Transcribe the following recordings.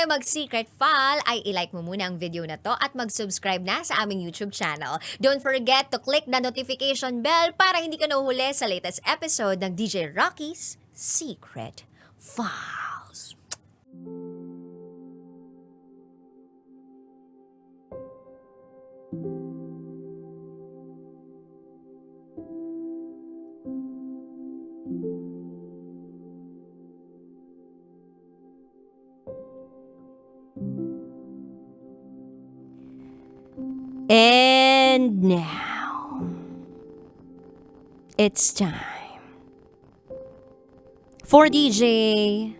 mag-secret file ay ilike mo muna ang video na to at mag-subscribe na sa aming YouTube channel. Don't forget to click the notification bell para hindi ka nahuhuli sa latest episode ng DJ Rocky's Secret Files. And now, it's time for DJ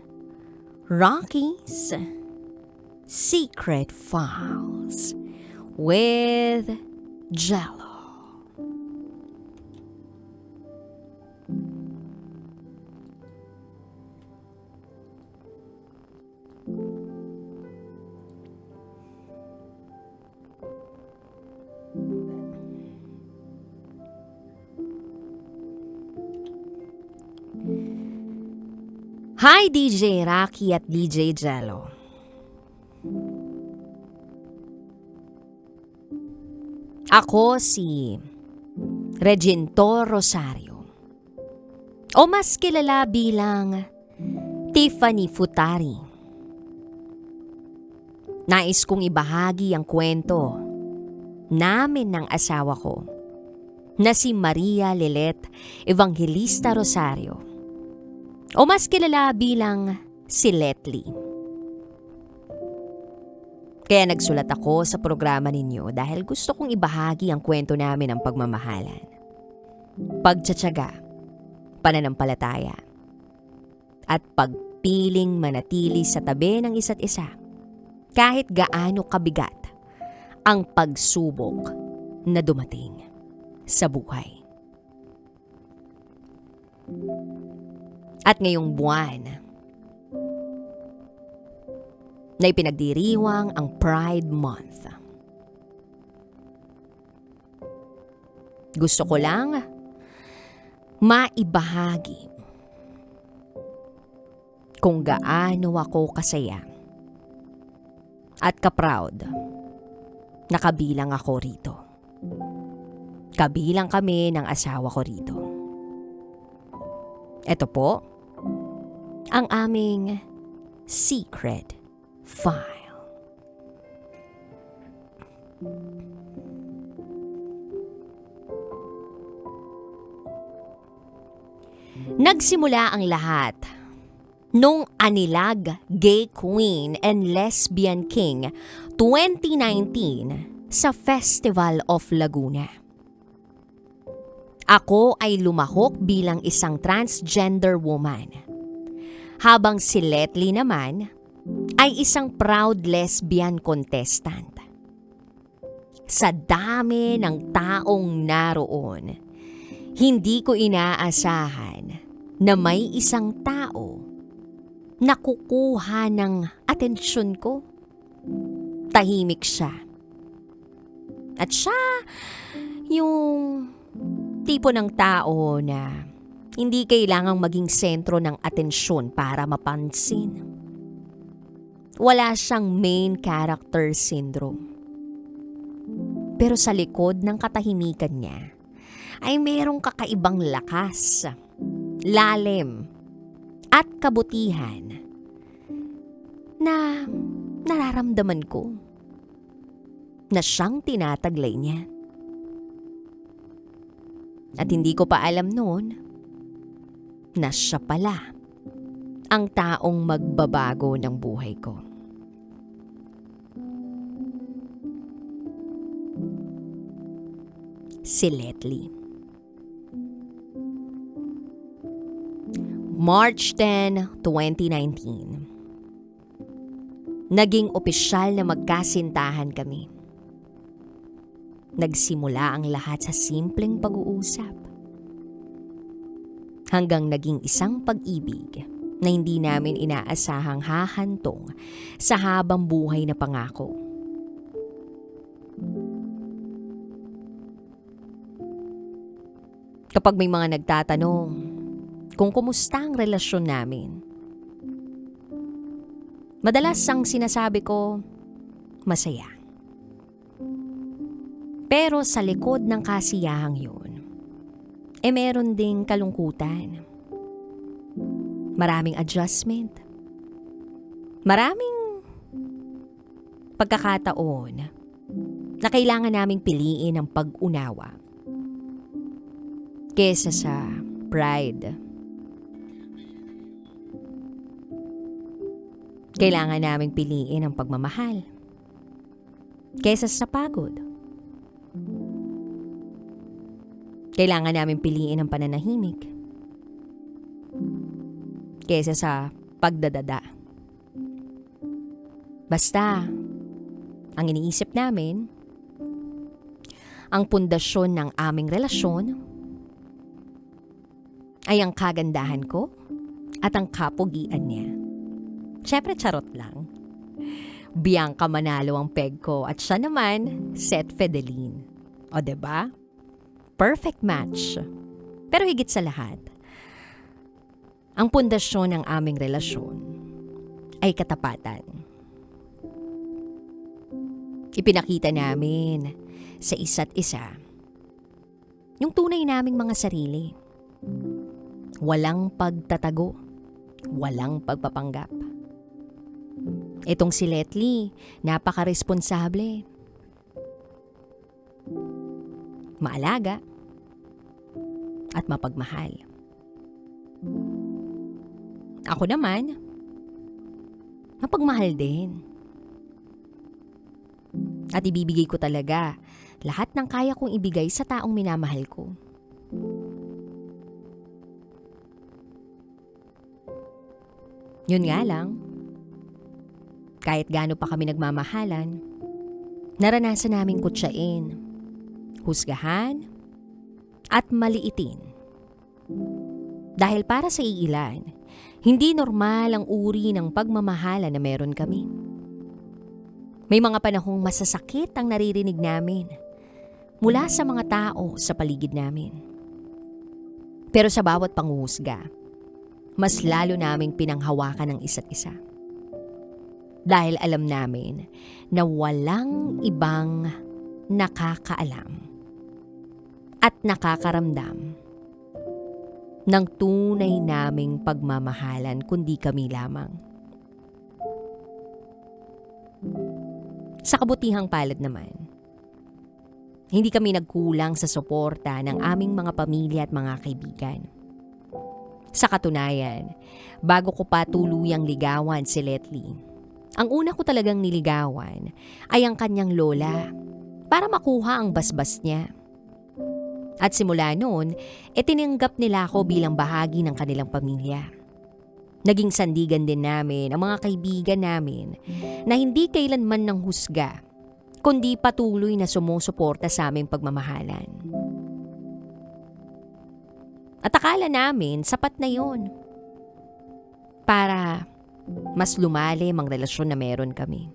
Rocky's Secret Files with Jello. Hi DJ Rocky at DJ Jello. Ako si Reginto Rosario, o mas kilala bilang Tiffany Futari. Nais kong ibahagi ang kwento namin ng asawa ko na si Maria Lilet Evangelista Rosario, o mas kilala bilang si Letly. Kaya nagsulat ako sa programa ninyo dahil gusto kong ibahagi ang kwento namin ng pagmamahalan, pagtsatsaga, pananampalataya, at pagpiling manatili sa tabi ng isa't isa kahit gaano kabigat ang pagsubok na dumating sa buhay. At ngayong buwan na ipinagdiriwang ang Pride Month, gusto ko lang maibahagi kung gaano ako kasaya at ka-proud na kabilang ako rito. Kabilang kami ng asawa ko rito. Ito po ang aming secret file. Nagsimula ang lahat nung Anilag Gay Queen and Lesbian King 2019 sa Festival of Laguna. Ako ay lumahok bilang isang transgender woman, habang si Letly naman ay isang proud lesbian contestant. Sa dami ng taong naroon, hindi ko inaasahan na may isang tao na kukuha ng atensyon ko. Tahimik siya. At siya yung tipo ng tao na hindi kailangang maging sentro ng atensyon para mapansin. Wala siyang main character syndrome. Pero sa likod ng katahimikan niya ay mayroong kakaibang lakas, lalim, at kabutihan na nararamdaman ko na siyang tinataglay niya. At hindi ko pa alam noon na siya pala ang taong magbabago ng buhay ko. Si Letly. March 10, 2019. Naging opisyal na magkasintahan kami. Nagsimula ang lahat sa simpleng pag-uusap, hanggang naging isang pag-ibig na hindi namin inaasahang hahantong sa habang buhay na pangako. Kapag may mga nagtatanong kung kumusta ang relasyon namin, Madalas ang sinasabi ko, masaya. Pero sa likod ng kasiyahang yun, meron ding kalungkutan. Maraming adjustment. Maraming pagkakataon na kailangan naming piliin ang pag-unawa kesa sa pride. Kailangan naming piliin ang pagmamahal kesa sa pagod. Kailangan naming piliin ang pananahimik kesa sa pagdadada. Basta, ang iniisip namin, ang pundasyon ng aming relasyon ay ang kagandahan ko at ang kapugian niya. Siyempre, charot lang. Bianca Manalo ang peg ko at siya naman, Seth Fedelin. O diba? Perfect match. Pero higit sa lahat, ang pundasyon ng aming relasyon ay katapatan. Ipinakita namin sa isa't isa yung tunay naming mga sarili. Walang pagtatago, walang pagpapanggap. Itong si Letly, napaka-responsable. Maalaga at mapagmahal. Ako naman, mapagmahal din. At ibibigay ko talaga lahat ng kaya kong ibigay sa taong minamahal ko. Yun nga lang, kahit gaano pa kami nagmamahalan, naranasan naming kutsain, husgahan, at maliitin. Dahil para sa iilan, hindi normal ang uri ng pagmamahala na meron kami. May mga panahong masasakit ang naririnig namin mula sa mga tao sa paligid namin. Pero sa bawat panghuhusga, mas lalo naming pinanghawakan ng isa't isa. Dahil alam namin na walang ibang nakakaalam at nakakaramdam ng tunay naming pagmamahalan kundi kami lamang. Sa kabutihang palad naman, hindi kami nagkulang sa suporta ng aming mga pamilya at mga kaibigan. Sa katunayan, bago ko pa tuluyang ligawan si Letly, ang una ko talagang niligawan ay ang kanyang lola para makuha ang basbas niya. At simula noon, tinanggap nila ako bilang bahagi ng kanilang pamilya. Naging sandigan din namin ang mga kaibigan namin na hindi kailanman ng husga, kundi patuloy na sumusuporta sa aming pagmamahalan. At akala namin sapat na yon para mas lumalim ang relasyon na meron kami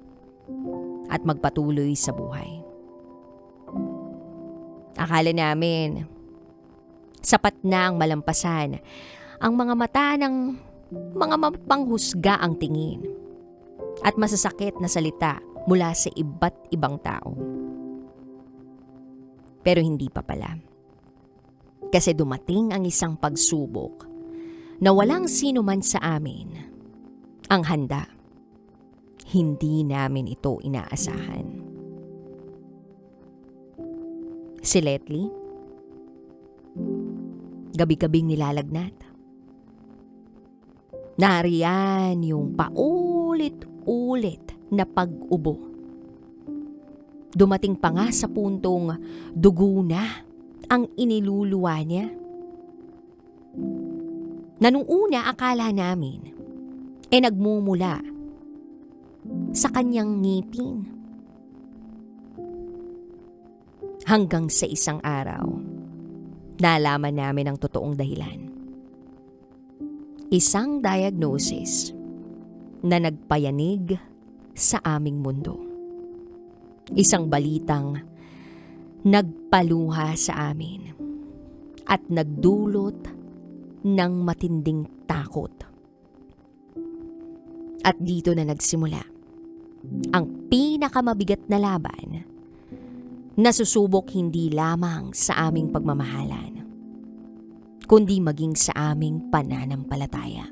at magpatuloy sa buhay. Akala namin sapat na ang malampasan ang mga mata ng mga mapanghusga ang tingin at masasakit na salita mula sa iba't ibang tao. Pero hindi pa pala. Kasi dumating ang isang pagsubok na walang sino man sa amin ang handa. Hindi namin ito inaasahan. Si Letly, gabi-gabing nilalagnat. Nariyan yung paulit-ulit na pag-ubo. Dumating pa nga sa puntong dugo na ang iniluluwa niya. Na nung una akala namin, nagmumula sa kanyang ngipin. Hanggang sa isang araw, nalaman namin ang totoong dahilan. Isang diagnosis na nagpayanig sa aming mundo. Isang balitang nagpaluha sa amin at nagdulot ng matinding takot. At dito na nagsimula ang pinakamabigat na laban na susubok hindi lamang sa aming pagmamahalan, kundi maging sa aming pananampalataya.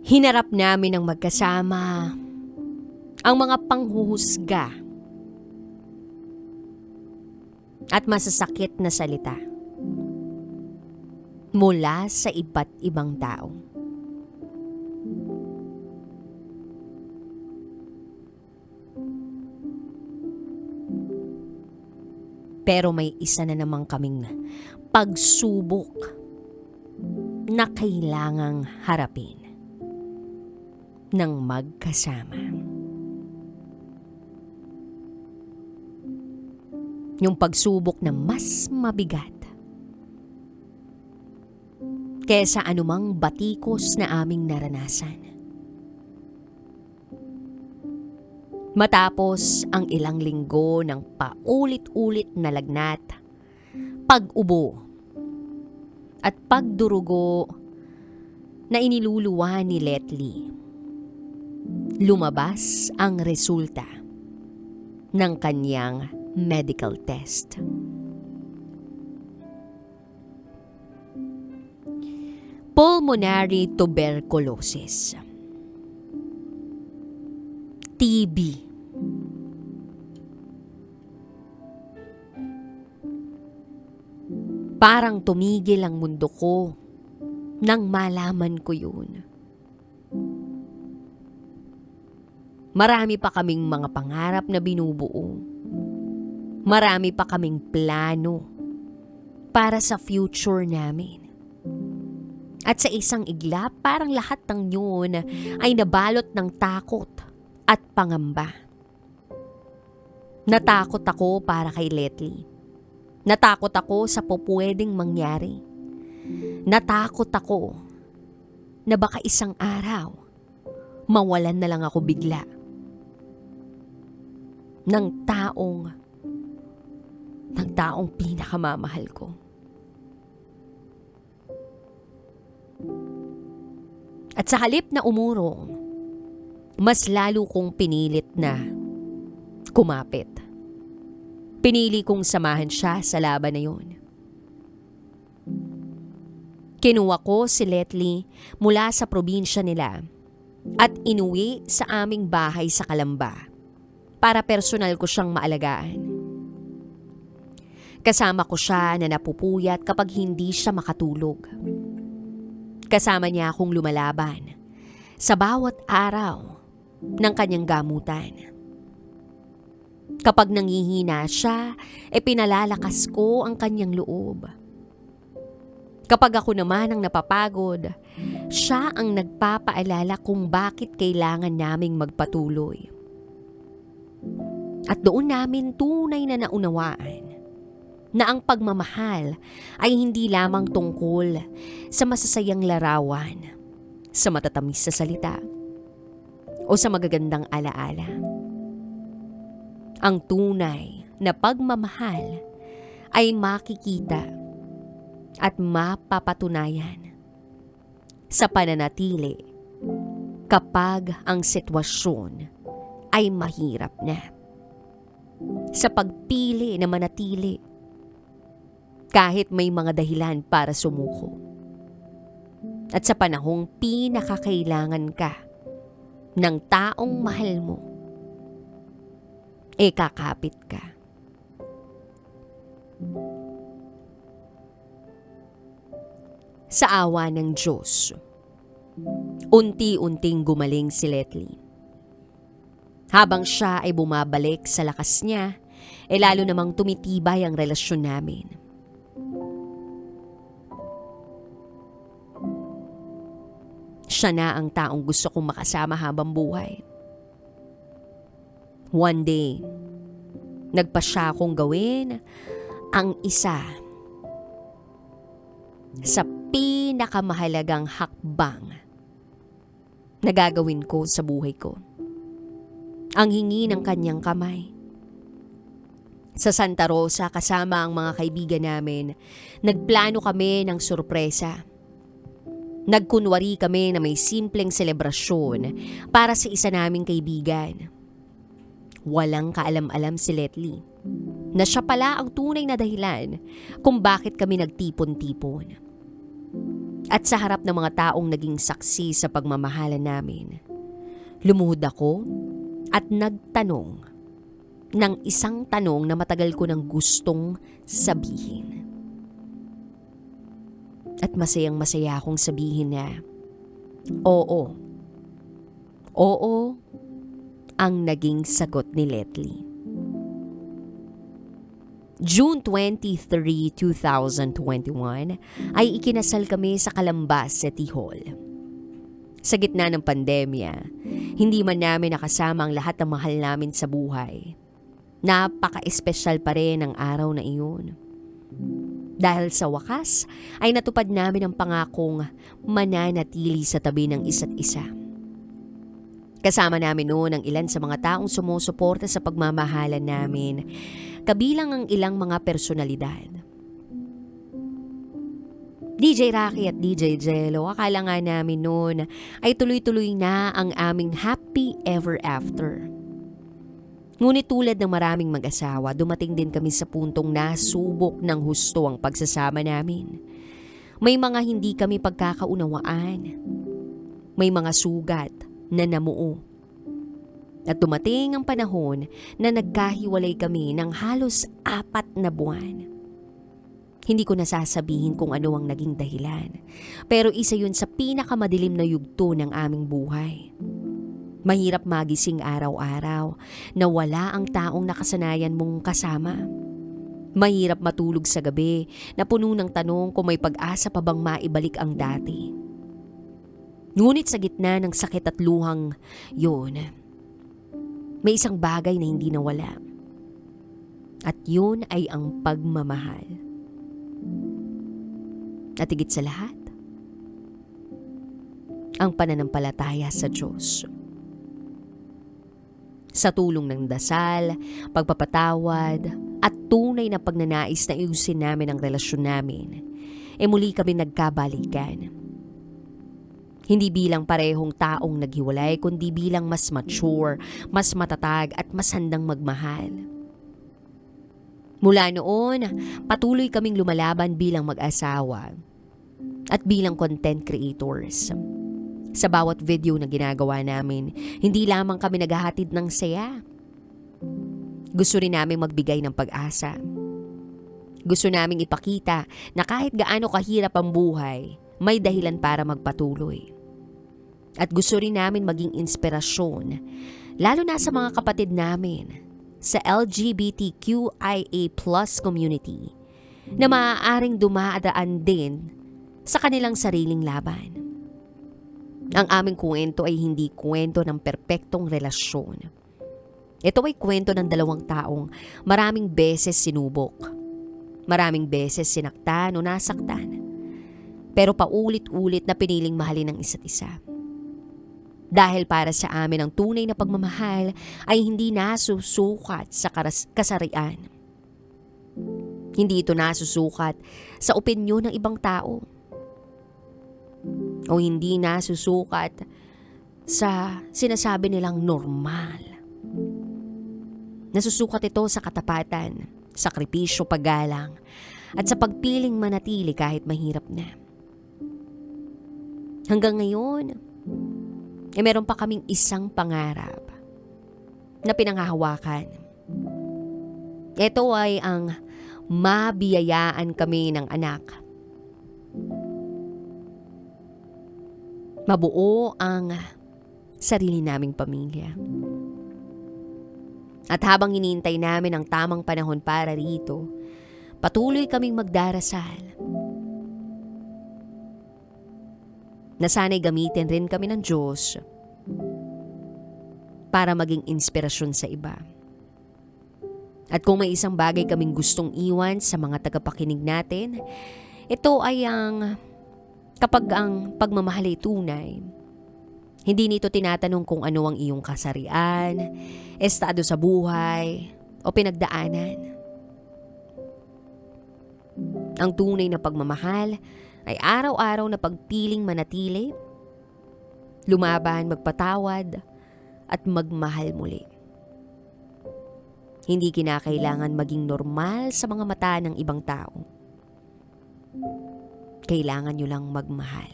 Hinarap namin ng magkasama ang mga panghuhusga at masasakit na salita mula sa iba't ibang tao. Pero may isa na naman kaming pagsubok na kailangang harapin ng magkasama. Yung pagsubok na mas mabigat kaysa anumang batikos na aming naranasan. Matapos ang ilang linggo ng paulit-ulit na lagnat, pag-ubo, at pagdurugo na iniluluwa ni Letly, lumabas ang resulta ng kanyang medical test. Pulmonary tuberculosis, TB. Parang tumigil ang mundo ko nang malaman ko yun. Marami pa kaming mga pangarap na binubuo. Marami pa kaming plano para sa future namin. At sa isang iglap, parang lahat ng yun ay nabalot ng takot at pangamba. Natakot ako para kay Letly. Natakot ako sa pupwedeng mangyari. Natakot ako na baka isang araw mawalan na lang ako bigla ng taong pinakamamahal ko. At sa halip na umurong, mas lalo kong pinilit na kumapit. Pinili kong samahan siya sa laban na yun. Kinuha ko si Letly mula sa probinsya nila at inuwi sa aming bahay sa Calamba para personal ko siyang maalagaan. Kasama ko siya na napupuyat kapag hindi siya makatulog. Kasama niya akong lumalaban sa bawat araw ng kanyang gamutan. Kapag nangihina siya, pinalalakas ko ang kanyang loob. Kapag ako naman ang napapagod, siya ang nagpapaalala kung bakit kailangan naming magpatuloy. At doon namin tunay na naunawaan na ang pagmamahal ay hindi lamang tungkol sa masasayang larawan, sa matatamis sa salita, o sa magagandang alaala. Ang tunay na pagmamahal ay makikita at mapapatunayan sa pananatili kapag ang sitwasyon ay mahirap na. Sa pagpili na manatili kahit may mga dahilan para sumuko. At sa panahong pinakakailangan ka ng taong mahal mo, kakapit ka. Sa awa ng Diyos, unti-unting gumaling si Letly. Habang siya ay bumabalik sa lakas niya, lalo namang tumitibay ang relasyon namin. Siya na ang taong gusto kong makasama habang buhay. One day, nagpasya akong gawin ang isa sa pinakamahalagang hakbang na gagawin ko sa buhay ko. Ang hingi ng kanyang kamay. Sa Santa Rosa, kasama ang mga kaibigan namin, nagplano kami ng sorpresa. Nagkunwari kami na may simpleng selebrasyon para sa isa naming kaibigan. Walang kaalam-alam si Letly na siya pala ang tunay na dahilan kung bakit kami nagtipon-tipon. At sa harap ng mga taong naging saksi sa pagmamahalan namin, lumuhod ako at nagtanong ng isang tanong na matagal ko nang gustong sabihin. At masayang-masaya akong sabihin na, oo. Oo ang naging sagot ni Letly. June 23, 2021 ay ikinasal kami sa Calambas, City Hall. Sa gitna ng pandemya, hindi man namin nakasama ang lahat ng mahal namin sa buhay. Napaka-espesyal pa rin ang araw na iyon. Dahil sa wakas ay natupad namin ang pangakong mananatili sa tabi ng isa't isa. Kasama namin noon ang ilan sa mga taong sumusuporta sa pagmamahalan namin, kabilang ang ilang mga personalidad. DJ Rocky at DJ Jello, akala nga namin noon ay tuloy-tuloy na ang aming happy ever after. Ngunit tulad ng maraming mag-asawa, dumating din kami sa puntong nasubok ng husto ang pagsasama namin. May mga hindi kami pagkakaunawaan. May mga sugat na namuo. At dumating ang panahon na nagkahiwalay kami ng halos 4 na buwan. Hindi ko nasasabihin kung ano ang naging dahilan, pero isa yun sa pinakamadilim na yugto ng aming buhay. Mahirap magising araw-araw na wala ang taong nakasanayan mong kasama. Mahirap matulog sa gabi na puno ng tanong kung may pag-asa pa bang maibalik ang dati. Ngunit sa gitna ng sakit at luhang yun, may isang bagay na hindi nawala. At yun ay ang pagmamahal. At higit sa lahat, ang pananampalataya sa Diyos. Sa tulong ng dasal, pagpapatawad, at tunay na pagnanais na iusin namin ang relasyon namin, muli kami nagkabalikan. Hindi bilang parehong taong naghiwalay, kundi bilang mas mature, mas matatag at mas handang magmahal. Mula noon, patuloy kaming lumalaban bilang mag-asawa at bilang content creators. Sa bawat video na ginagawa namin, hindi lamang kami naghahatid ng saya. Gusto rin namin magbigay ng pag-asa. Gusto naming ipakita na kahit gaano kahirap ang buhay, may dahilan para magpatuloy. At gusto rin namin maging inspirasyon, lalo na sa mga kapatid namin sa LGBTQIA+ community na maaaring dumadaan din sa kanilang sariling laban. Ang aming kwento ay hindi kwento ng perpektong relasyon. Ito ay kwento ng 2 taong maraming beses sinubok, maraming beses sinaktan o nasaktan, pero paulit-ulit na piniling mahalin ng isa't isa. Dahil para sa amin ang tunay na pagmamahal ay hindi nasusukat sa kasarian. Hindi ito nasusukat sa opinyon ng ibang tao. O hindi nasusukat sa sinasabi nilang normal. Nasusukat ito sa katapatan, sakripisyo, paggalang, at sa pagpiling manatili kahit mahirap na. Hanggang ngayon, meron pa kaming isang pangarap na pinanghahawakan. Ito ay ang mabiyayaan kami ng anak. Mabuo ang sarili naming pamilya. At habang hinihintay namin ang tamang panahon para rito, patuloy kaming magdarasal. Na sana'y gamitin rin kami ng Diyos para maging inspirasyon sa iba. At kung may isang bagay kaming gustong iwan sa mga tagapakinig natin, ito ay ang kapag ang pagmamahal ay tunay, hindi nito tinatanong kung ano ang iyong kasarian, estado sa buhay, o pinagdaanan. Ang tunay na pagmamahal ay araw-araw na pagpiling manatili, lumaban, magpatawad, at magmahal muli. Hindi kinakailangan maging normal sa mga mata ng ibang tao. Kailangan nyo lang magmahal.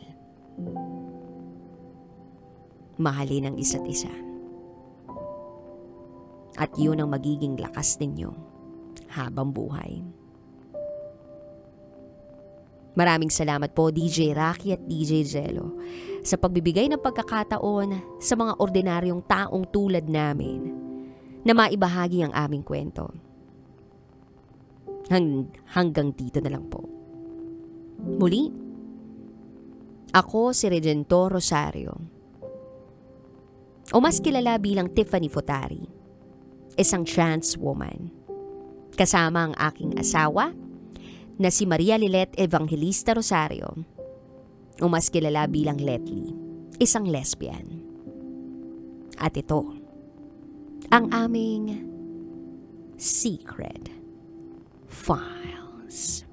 Mahalin ang isa't isa. At yun ang magiging lakas ninyo habang buhay. Maraming salamat po DJ Rocky at DJ Jello sa pagbibigay ng pagkakataon sa mga ordinaryong taong tulad namin na maibahagi ang aming kwento. Hanggang dito na lang po. Muli, ako si Regento Rosario, o mas kilala bilang Tiffany Futari, isang trans woman. Kasama ang aking asawa na si Maria Lilet Evangelista Rosario, o mas kilala bilang Letly, isang lesbian. At ito, ang aming Secret Files.